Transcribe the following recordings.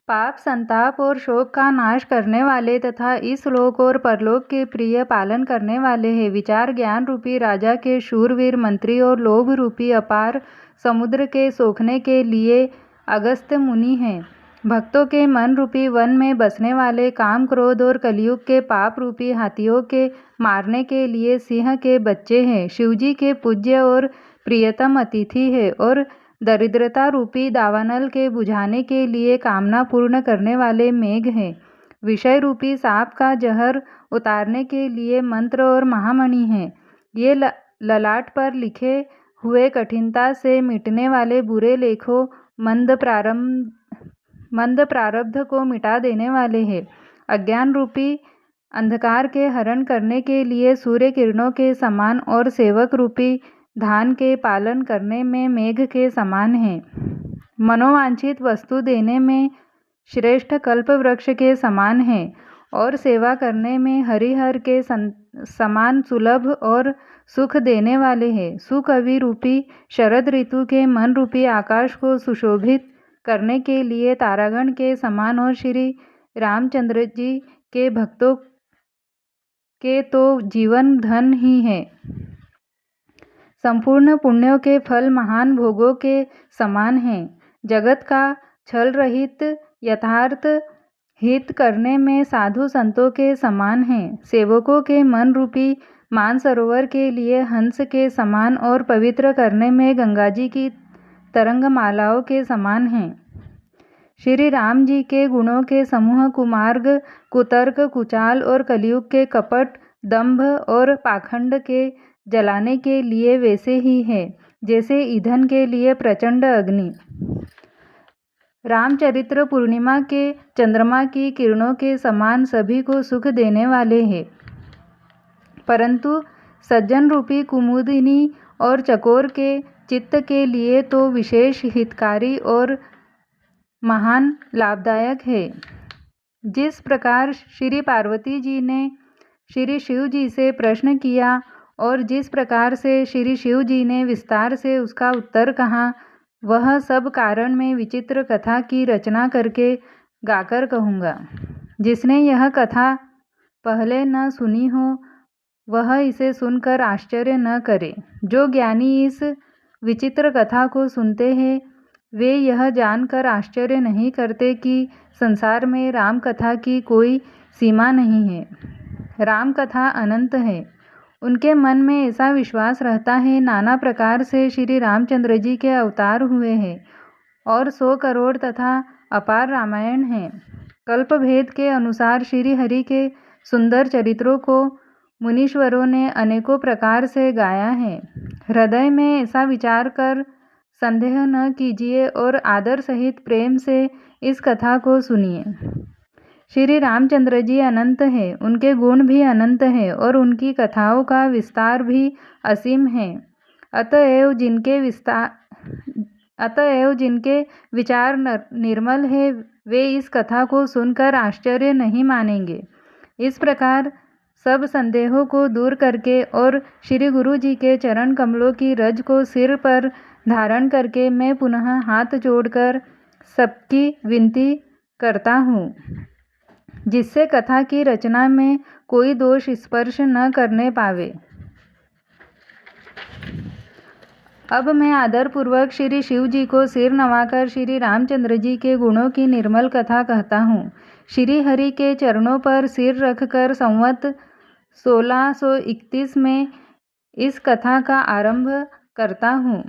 पाप, संताप और शोक का नाश करने वाले तथा इस लोक और परलोक के प्रिय पालन करने वाले हैं। विचार ज्ञान रूपी राजा के शूरवीर मंत्री और लोभ रूपी अपार समुद्र के सोखने के लिए अगस्त्य मुनि हैं। भक्तों के मन रूपी वन में बसने वाले काम, क्रोध और कलयुग के पाप रूपी हाथियों के मारने के लिए सिंह के बच्चे हैं। शिवजी के पूज्य और प्रियतम अतिथि है और दरिद्रता रूपी दावानल के बुझाने के लिए कामना पूर्ण करने वाले मेघ हैं। विषय रूपी सांप का जहर उतारने के लिए मंत्र और महामणि हैं। ये ललाट पर लिखे हुए कठिनता से मिटने वाले बुरे लेखों मंद प्रारब्ध को मिटा देने वाले हैं। अज्ञान रूपी अंधकार के हरण करने के लिए सूर्य किरणों के समान और सेवक रूपी धान के पालन करने में मेघ के समान है। मनोवांछित वस्तु देने में श्रेष्ठ कल्प वृक्ष के समान है और सेवा करने में हरिहर के समान सुलभ और सुख देने वाले हैं। सुकवि रूपी शरद ऋतु के मन रूपी आकाश को सुशोभित करने के लिए तारागण के समान और श्री रामचंद्र जी के भक्तों के तो जीवन धन ही है। संपूर्ण पुण्यों के फल महान भोगों के समान हैं। जगत का छल रहित यथार्थ हित करने में साधु संतों के समान हैं। सेवकों के मन रूपी मानसरोवर के लिए हंस के समान और पवित्र करने में गंगा जी की तरंगमालाओं के समान हैं। श्री राम जी के गुणों के समूह कुमार्ग, कुतर्क, कुचाल और कलयुग के कपट, दंभ और पाखंड के जलाने के लिए वैसे ही है जैसे ईंधन के लिए प्रचंड अग्नि। रामचरित्र पूर्णिमा के चंद्रमा की किरणों के समान सभी को सुख देने वाले हैं। परंतु सज्जन रूपी कुमुदिनी और चकोर के चित्त के लिए तो विशेष हितकारी और महान लाभदायक है। जिस प्रकार श्री पार्वती जी ने श्री शिव जी से प्रश्न किया और जिस प्रकार से श्री शिव जी ने विस्तार से उसका उत्तर कहा, वह सब कारण में विचित्र कथा की रचना करके गाकर कहूँगा। जिसने यह कथा पहले न सुनी हो वह इसे सुनकर आश्चर्य न करे। जो ज्ञानी इस विचित्र कथा को सुनते हैं वे यह जानकर आश्चर्य नहीं करते कि संसार में राम कथा की कोई सीमा नहीं है। राम कथा अनंत है। उनके मन में ऐसा विश्वास रहता है नाना प्रकार से श्री रामचंद्र जी के अवतार हुए हैं और 100 करोड़ तथा अपार रामायण हैं। कल्प भेद के अनुसार श्री हरि के सुंदर चरित्रों को मुनीश्वरों ने अनेकों प्रकार से गाया है। हृदय में ऐसा विचार कर संदेह न कीजिए और आदर सहित प्रेम से इस कथा को सुनिए। श्री रामचंद्र जी अनंत हैं, उनके गुण भी अनंत हैं और उनकी कथाओं का विस्तार भी असीम है। अतएव जिनके विचार निर्मल है वे इस कथा को सुनकर आश्चर्य नहीं मानेंगे। इस प्रकार सब संदेहों को दूर करके और श्री गुरु जी के चरण कमलों की रज को सिर पर धारण करके मैं पुनः हाथ जोड़कर सबकी विनती करता हूँ, जिससे कथा की रचना में कोई दोष स्पर्श न करने पावे। अब मैं आदरपूर्वक श्री शिव जी को सिर नवाकर श्री रामचंद्र जी के गुणों की निर्मल कथा कहता हूँ। श्री हरि के चरणों पर सिर रखकर संवत 1631 में इस कथा का आरंभ करता हूँ।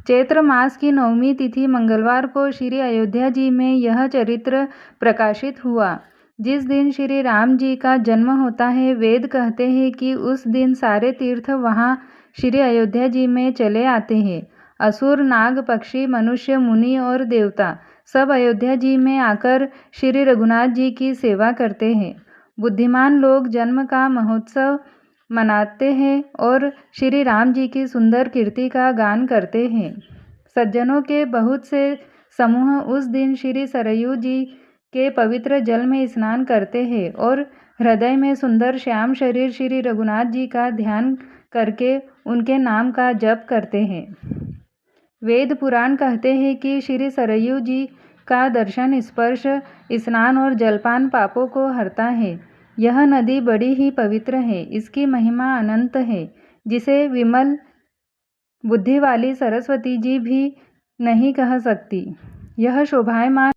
चैत्र मास की 9वीं तिथि मंगलवार को श्री अयोध्या जी में यह चरित्र प्रकाशित हुआ। जिस दिन श्री राम जी का जन्म होता है वेद कहते हैं कि उस दिन सारे तीर्थ वहाँ श्री अयोध्या जी में चले आते हैं। असुर, नाग, पक्षी, मनुष्य, मुनि और देवता सब अयोध्या जी में आकर श्री रघुनाथ जी की सेवा करते हैं। बुद्धिमान लोग जन्म का महोत्सव मनाते हैं और श्री राम जी की सुंदर कीर्ति का गान करते हैं। सज्जनों के बहुत से समूह उस दिन श्री सरयू जी के पवित्र जल में स्नान करते हैं और हृदय में सुंदर श्याम शरीर श्री रघुनाथ जी का ध्यान करके उनके नाम का जप करते हैं। वेद पुराण कहते हैं कि श्री सरयू जी का दर्शन, स्पर्श, स्नान और जलपान पापों को हरता है। यह नदी बड़ी ही पवित्र है, इसकी महिमा अनंत है, जिसे विमल बुद्धि वाली सरस्वती जी भी नहीं कह सकती। यह शोभायमान